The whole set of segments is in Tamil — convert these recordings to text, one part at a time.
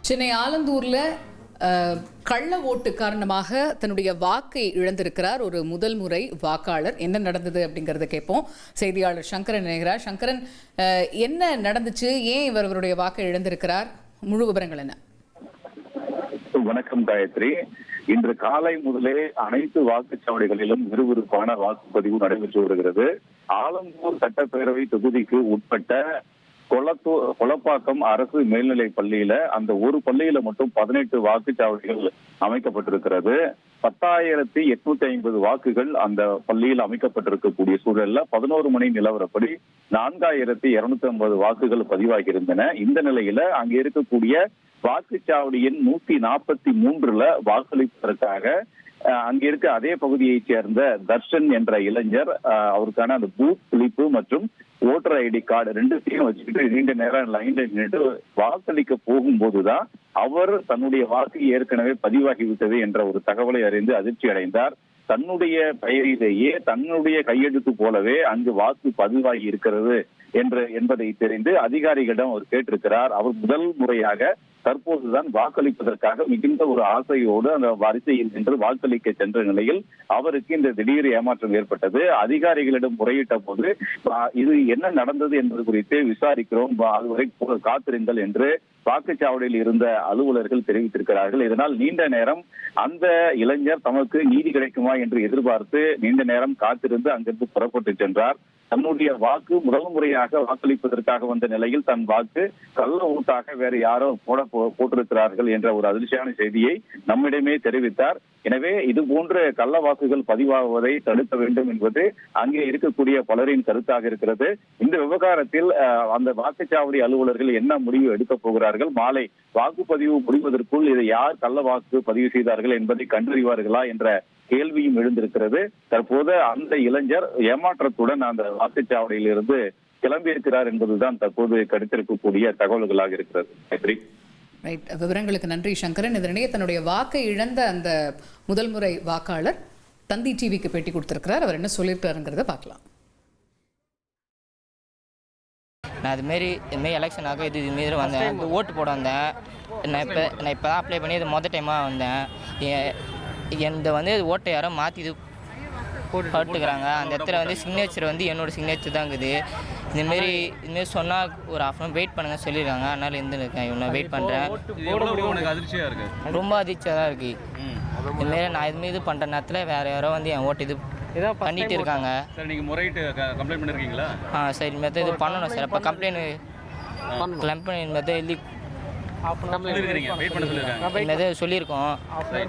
சென்னை ஆலந்தூர்ல கள்ள ஓட்டு காரணமாக தன்னுடைய வாக்கை இழந்திருக்கிறார் ஒரு முதல் முறை வாக்காளர். என்ன நடந்தது அப்படிங்கறத கேட்போம். செய்தியாளர் சங்கரன் நினைக்கிறார். சங்கரன், என்ன நடந்துச்சு? ஏன் இவருடைய வாக்கை இழந்திருக்கிறார்? முழு விவரங்கள் என்ன? வணக்கம் காயத்ரி. இன்று காலை முதலே அனைத்து வாக்குச்சாவடிகளிலும் விறுவிறுப்பான வாக்குப்பதிவு நடைபெற்று வருகிறது. ஆலந்தூர் சட்டப்பேரவை தொகுதிக்கு உட்பட்ட கொளப்பாக்கம் அரசு மேல்நிலை பள்ளியில அந்த ஒரு பள்ளியில மட்டும் 18 வாக்குச்சாவடிகள் அமைக்கப்பட்டிருக்கிறது. 10,850 வாக்குகள் அந்த பள்ளியில் அமைக்கப்பட்டிருக்கக்கூடிய சூழல்ல 11 மணி நிலவரப்படி 4,250 வாக்குகள் பதிவாகி இருந்தன. இந்த நிலையில அங்க இருக்கக்கூடிய வாக்குச்சாவடியின் 143ல வாக்களிப்பதற்காக அங்க இருக்க அதே பகுதியைச் சேர்ந்த தர்ஷன் என்ற இளைஞர் அவருக்கான அந்த பூத் ஸ்லிப்பு மற்றும் ஓட்டர் ஐடி கார்டு ரெண்டுத்தையும் வச்சுக்கிட்டு நீண்ட நேரம் லைன்ல நின்றுட்டு வாக்களிக்க போகும்போதுதான் அவர் தன்னுடைய வாக்கு ஏற்கனவே பதிவாகிவிட்டது என்ற ஒரு தகவலை அறிந்து அதிர்ச்சி அடைந்தார். தன்னுடைய பெயரிலேயே தன்னுடைய கையெழுத்து போலவே அங்கு வாக்கு பதிவாகி இருக்கிறது என்பதை தெரிந்து அதிகாரிகளிடம் அவர் கேட்டிருக்கிறார். அவர் முதல் முறையாக தற்போதுதான் வாக்களிப்பதற்காக மிகுந்த ஒரு ஆசையோடு அந்த வரிசையில் நின்று வாக்களிக்க சென்ற நிலையில் அவருக்கு இந்த திடீர் ஏமாற்றம் ஏற்பட்டது. அதிகாரிகளிடம் முறையிட்ட போது இது என்ன நடந்தது என்பது குறித்து விசாரிக்கிறோம், அதுவரை காத்திருங்கள் என்று வாக்குச்சாவடியில் இருந்த அலுவலர்கள் தெரிவித்திருக்கிறார்கள். இதனால் நீண்ட நேரம் அந்த இளைஞர் தமக்கு நீதி கிடைக்குமா என்று எதிர்பார்த்து நீண்ட நேரம் காத்திருந்து அங்கிருந்து புறப்பட்டு சென்றார். தன்னுடைய வாக்கு முதல் முறையாக வாக்களிப்பதற்காக வந்த நிலையில் தன் வாக்கு கள்ள ஓட்டாக வேறு யாரோ போட்டிருக்கிறார்கள் என்ற ஒரு அதிர்ச்சியான செய்தியை நம்மிடமே தெரிவித்தார். எனவே இது போன்ற கள்ள வாக்குகள் பதிவாகுவதை தடுக்க வேண்டும் என்பது அங்கே இருக்கக்கூடிய பலரின் கருத்தாக இருக்கிறது. இந்த விவகாரத்தில் அந்த வாக்குச்சாவடி அலுவலர்கள் என்ன முடிவு எடுக்க போகிறார்கள், மாலை வாக்குப்பதிவு முடிவதற்குள் இதை யார் கள்ள வாக்கு பதிவு செய்தார்கள் என்பதை கண்டறிவார்களா என்ற கேள்வியும் எழுந்திருக்கிறது. தற்போது அந்த இளைஞர் ஏமாற்றத்துடன் அந்த வாக்குச்சாவடியில் இருந்து கிளம்பியிருக்கிறார் என்பதுதான் தற்போது கிடைத்திருக்கக்கூடிய தகவல்களாக இருக்கிறது. விவரங்களுக்கு நன்றி சங்கரன். இதனிடையே தன்னுடைய வாக்கை இழந்த அந்த முதல் முறை வாக்காளர் தந்தி டிவிக்கு பேட்டி கொடுத்திருக்கிறார். அவர் என்ன சொல்லியிருக்காருங்கிறத பார்க்கலாம். நான் இதுமாரி எலெக்ஷனாக இதுமாரி வந்தேன், ஓட்டு போட வந்தேன். நான் இப்போ தான் அப்ளை பண்ணி இது மொதல் டைமாக வந்தேன். ஓட்டை யாரோ மாற்றி இது போட்டுக்கிறாங்க. அந்த இடத்துல சிக்னேச்சர் என்னோடய சிக்னேச்சர் தான் இருக்குது. இதுமாரி சொன்னால் ஒரு ஹாஃப் அன் வெயிட் பண்ணுங்க சொல்லியிருக்காங்க. அதனால இருக்கேன், இவ்வளோ வெயிட் பண்ணுறேன். ரொம்ப அதிர்ச்சியாக தான் இருக்குது. இதுமாரி நான் இதுமாரி பண்ணுற நேரத்தில் வேறு யாரோ என் ஓட்டு இது பண்ணிட்டு இருக்காங்க. சார், நீங்கள் முறையிட்டு கம்ப்ளைண்ட் பண்ணிருக்கீங்களா? சார் இனிமேல் இது பண்ணணும் சார். அப்போ கம்ப்ளைண்ட் இனிமேல் எழுதி சொல்லியிருக்கோம்.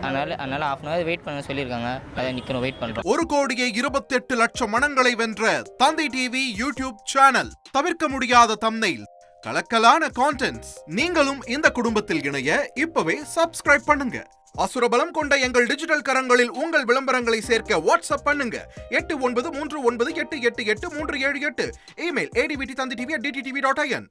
அதனால ஹாஃப் அன் ஹவர் வெயிட் பண்ண சொல்லியிருக்காங்க. அதை நிற்கணும், வெயிட் பண்ணுறோம். 1,28,00,000 மனங்களை வென்ற தந்தி டிவி யூடியூப் சேனல். தவிர்க்க முடியாத தம்ப்நெயில், கலக்கலான கான்டென்ட்ஸ். நீங்களும் இந்த குடும்பத்தில் இணைய இப்பவே சப்ஸ்கிரைப் பண்ணுங்க. அசுரபலம் கொண்ட எங்கள் டிஜிட்டல் கரங்களில் உங்கள் விளம்பரங்களை சேர்க்க வாட்ஸ்அப் பண்ணுங்க. 8939888838. Email advttv@dttv.in.